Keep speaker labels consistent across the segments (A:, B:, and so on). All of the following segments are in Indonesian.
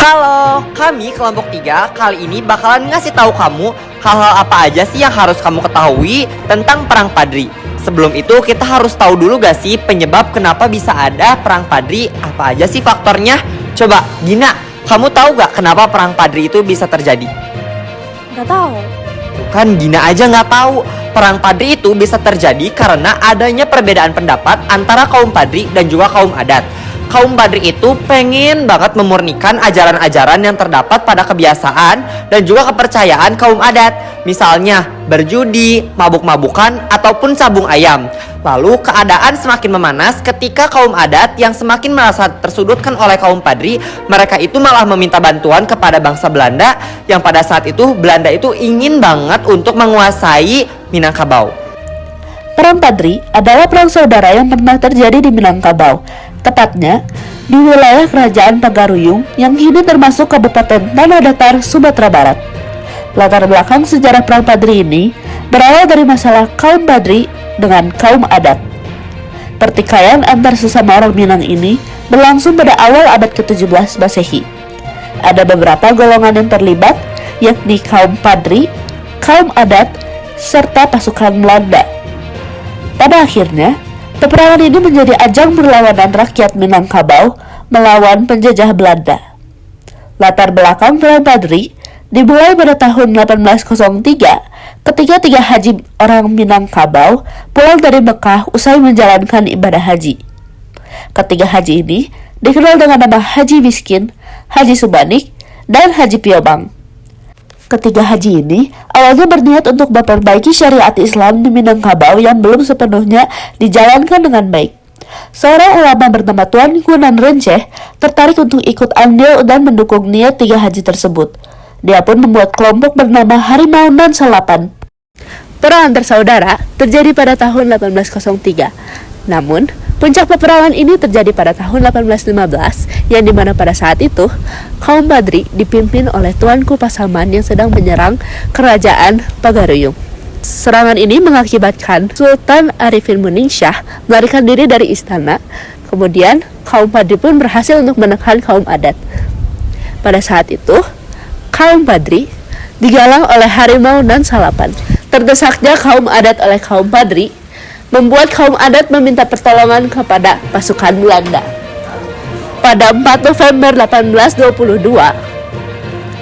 A: Halo, kami kelompok 3 kali ini bakalan ngasih tahu kamu hal-hal apa aja sih yang harus kamu ketahui tentang Perang Padri. Sebelum itu kita harus tahu dulu gak sih penyebab kenapa bisa ada Perang Padri, apa aja sih faktornya? Coba, Gina, kamu tahu gak kenapa Perang Padri itu bisa terjadi?
B: Gak tahu.
A: Kan Gina aja nggak tahu. Perang Padri itu bisa terjadi karena adanya perbedaan pendapat antara kaum Padri dan juga kaum adat. Kaum Padri itu pengen banget memurnikan ajaran-ajaran yang terdapat pada kebiasaan dan juga kepercayaan kaum adat. Misalnya berjudi, mabuk-mabukan, ataupun sabung ayam. Lalu keadaan semakin memanas ketika kaum adat yang semakin merasa tersudutkan oleh kaum Padri. Mereka itu malah meminta bantuan kepada bangsa Belanda yang pada saat itu Belanda itu ingin banget untuk menguasai Minangkabau.
B: Perang Padri adalah perang saudara yang pernah terjadi di Minangkabau, tepatnya di wilayah Kerajaan Pagaruyung yang kini termasuk Kabupaten Tanah Datar, Sumatera Barat. Latar belakang sejarah Perang Padri ini berawal dari masalah kaum Padri dengan kaum adat. Pertikaian antar sesama orang Minang ini berlangsung pada awal abad ke-17 Masehi. Ada beberapa golongan yang terlibat, yakni kaum Padri, kaum adat, serta pasukan Belanda. Pada akhirnya, peperangan ini menjadi ajang perlawanan rakyat Minangkabau melawan penjajah Belanda. Latar belakang Perang Padri dimulai pada tahun 1803 ketika 3 haji orang Minangkabau pulang dari Mekah usai menjalankan ibadah haji. Ketiga haji ini dikenal dengan nama Haji Miskin, Haji Subanik, dan Haji Piobang. Ketiga haji ini awalnya berniat untuk memperbaiki syariat Islam di Minangkabau yang belum sepenuhnya dijalankan dengan baik. Seorang ulama bernama Tuan Kunan Renceh tertarik untuk ikut andil dan mendukung niat 3 haji tersebut. Dia pun membuat kelompok bernama Harimau Nan Salapan. Perang antar saudara terjadi pada tahun 1803. Namun, puncak peperangan ini terjadi pada tahun 1815, yang dimana pada saat itu, kaum Padri dipimpin oleh Tuanku Pasaman yang sedang menyerang Kerajaan Pagaruyung. Serangan ini mengakibatkan Sultan Arifin Muningsyah melarikan diri dari istana. Kemudian, kaum Padri pun berhasil untuk menekan kaum adat. Pada saat itu, kaum Padri digalang oleh Harimau Nan Salapan. Terdesaknya kaum adat oleh kaum Padri membuat kaum adat meminta pertolongan kepada pasukan Belanda. Pada 4 November 1822,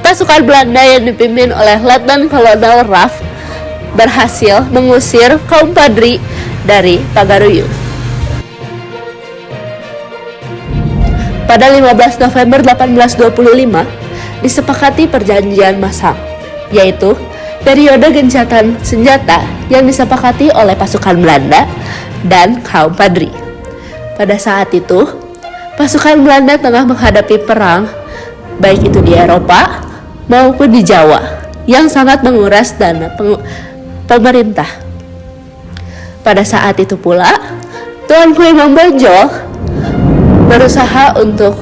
B: pasukan Belanda yang dipimpin oleh Letnan Kolonel Raff berhasil mengusir kaum Padri dari Pagaruyung. Pada 15 November 1825, disepakati perjanjian Masang, yaitu periode gencatan senjata yang disepakati oleh pasukan Belanda dan kaum Padri. Pada saat itu, pasukan Belanda tengah menghadapi perang, baik itu di Eropa maupun di Jawa, yang sangat menguras dana pemerintah. Pada saat itu pula, Tuanku Imam Bonjol berusaha untuk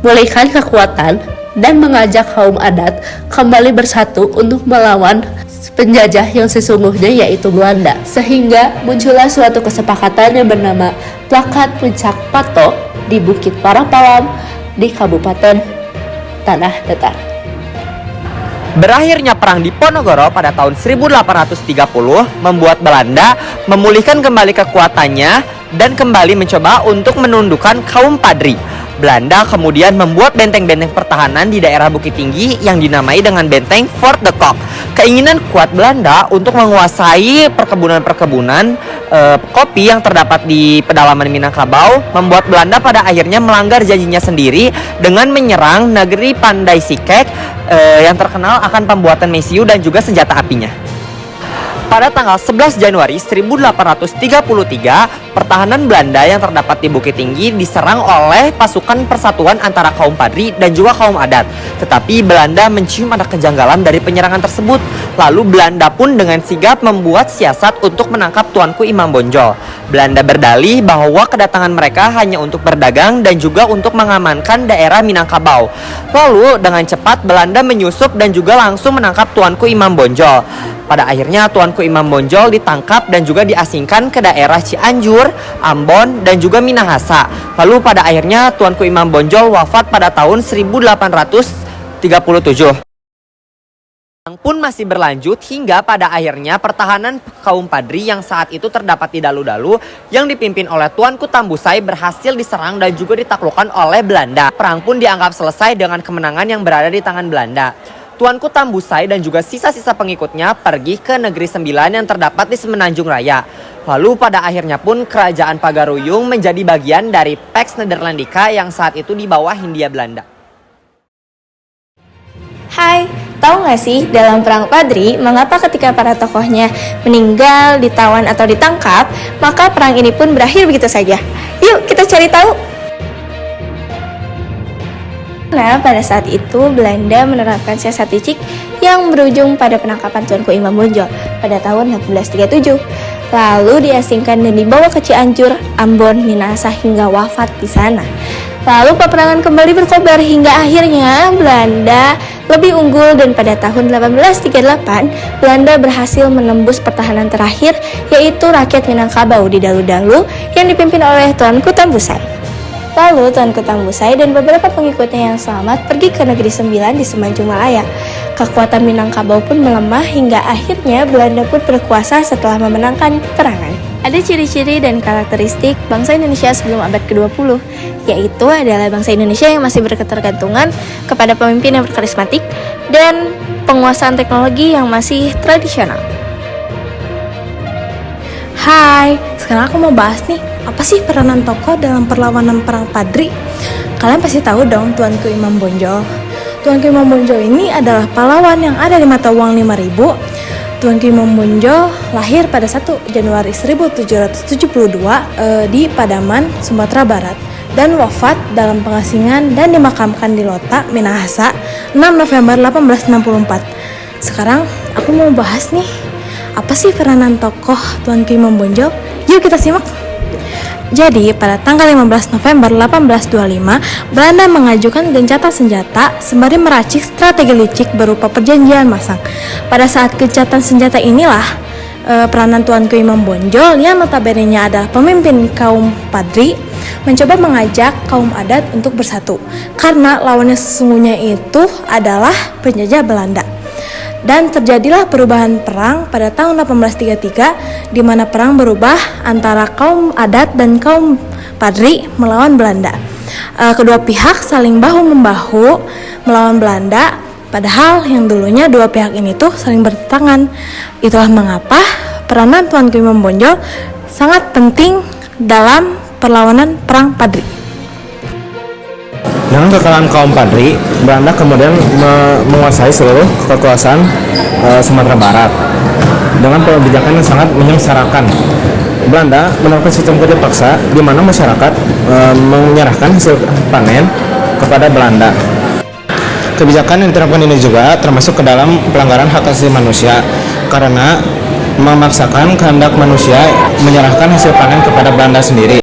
B: memulihkan kekuatan dan mengajak kaum adat kembali bersatu untuk melawan penjajah yang sesungguhnya, yaitu Belanda. Sehingga muncullah suatu kesepakatan yang bernama Plakat Puncak Pato di Bukit Parapalam di Kabupaten Tanah Datar.
A: Berakhirnya perang di Ponorogo pada tahun 1830 membuat Belanda memulihkan kembali kekuatannya dan kembali mencoba untuk menundukkan kaum Padri. Belanda kemudian membuat benteng-benteng pertahanan di daerah Bukit Tinggi yang dinamai dengan benteng Fort de Kock. Keinginan kuat Belanda untuk menguasai perkebunan-perkebunan kopi yang terdapat di pedalaman Minangkabau membuat Belanda pada akhirnya melanggar janjinya sendiri dengan menyerang negeri Pandai Sikek yang terkenal akan pembuatan mesiu dan juga senjata apinya. Pada tanggal 11 Januari 1833, pertahanan Belanda yang terdapat di Bukit Tinggi diserang oleh pasukan persatuan antara kaum Padri dan juga kaum adat. Tetapi Belanda mencium ada kejanggalan dari penyerangan tersebut. Lalu Belanda pun dengan sigap membuat siasat untuk menangkap Tuanku Imam Bonjol. Belanda berdalih bahwa kedatangan mereka hanya untuk berdagang dan juga untuk mengamankan daerah Minangkabau. Lalu dengan cepat Belanda menyusup dan juga langsung menangkap Tuanku Imam Bonjol. Pada akhirnya Tuanku Tuanku Imam Bonjol ditangkap dan juga diasingkan ke daerah Cianjur, Ambon, dan juga Minahasa. Lalu pada akhirnya Tuanku Imam Bonjol wafat pada tahun 1837. Perang pun masih berlanjut hingga pada akhirnya pertahanan kaum Padri yang saat itu terdapat di Dalu-Dalu yang dipimpin oleh Tuanku Tambusai berhasil diserang dan juga ditaklukkan oleh Belanda. Perang pun dianggap selesai dengan kemenangan yang berada di tangan Belanda. Tuanku Tambusai dan juga sisa-sisa pengikutnya pergi ke Negeri Sembilan yang terdapat di Semenanjung Raya. Lalu pada akhirnya pun kerajaan Pagaruyung menjadi bagian dari Pax Nederlandica yang saat itu di bawah Hindia Belanda.
C: Hai, tahu nggak sih dalam Perang Padri, mengapa ketika para tokohnya meninggal, ditawan atau ditangkap, maka perang ini pun berakhir begitu saja? Yuk kita cari tahu. Nah, pada saat itu Belanda menerapkan siasat licik yang berujung pada penangkapan Tuanku Imam Bonjol pada tahun 1837. Lalu diasingkan dan dibawa ke Cianjur, Ambon, Minahasa hingga wafat di sana. Lalu peperangan kembali berkobar hingga akhirnya Belanda lebih unggul dan pada tahun 1838 Belanda berhasil menembus pertahanan terakhir yaitu rakyat Minangkabau di Dalu-Dalu yang dipimpin oleh Tuanku Tambusai. Lalu Tuanku Tambusai dan beberapa pengikutnya yang selamat pergi ke Negeri Sembilan di Semenanjung Malaya. Kekuatan Minangkabau pun melemah hingga akhirnya Belanda pun berkuasa setelah memenangkan peperangan. Ada ciri-ciri dan karakteristik bangsa Indonesia sebelum abad ke-20, yaitu adalah bangsa Indonesia yang masih berketergantungan kepada pemimpin yang berkarismatik dan penguasaan teknologi yang masih tradisional.
D: Hai, sekarang aku mau bahas nih, apa sih peranan tokoh dalam perlawanan Perang Padri? Kalian pasti tahu dong Tuanku Imam Bonjol. Tuanku Imam Bonjol ini adalah pahlawan yang ada di mata uang 5.000. Tuanku Imam Bonjol lahir pada 1 Januari 1772 di Pademan, Sumatera Barat dan wafat dalam pengasingan dan dimakamkan di Lota, Minahasa 6 November 1864. Sekarang aku mau bahas nih, apa sih peranan tokoh Tuanku Imam Bonjol? Yuk kita simak. Jadi, pada tanggal 15 November 1825, Belanda mengajukan gencatan senjata sembari meracik strategi licik berupa perjanjian masang. Pada saat gencatan senjata inilah, peranan Tuanku Imam Bonjol yang notabene-nya adalah pemimpin kaum Padri mencoba mengajak kaum adat untuk bersatu karena lawannya sesungguhnya itu adalah penjajah Belanda. Dan terjadilah perubahan perang pada tahun 1833 di mana perang berubah antara kaum adat dan kaum Padri melawan Belanda. Kedua pihak saling bahu-membahu melawan Belanda, padahal yang dulunya dua pihak ini tuh saling bertentangan. Itulah mengapa peranan Tuanku Imam Bonjol sangat penting dalam perlawanan Perang Padri.
E: Dengan kekalahan kaum Padri, Belanda kemudian menguasai seluruh kekuasaan Sumatera Barat dengan kebijakan yang sangat menyengsarakan. Belanda menerapkan sistem kerja paksa di mana masyarakat menyerahkan hasil panen kepada Belanda. Kebijakan yang diterapkan ini juga termasuk ke dalam pelanggaran hak asasi manusia karena memaksakan kehendak manusia menyerahkan hasil panen kepada Belanda sendiri.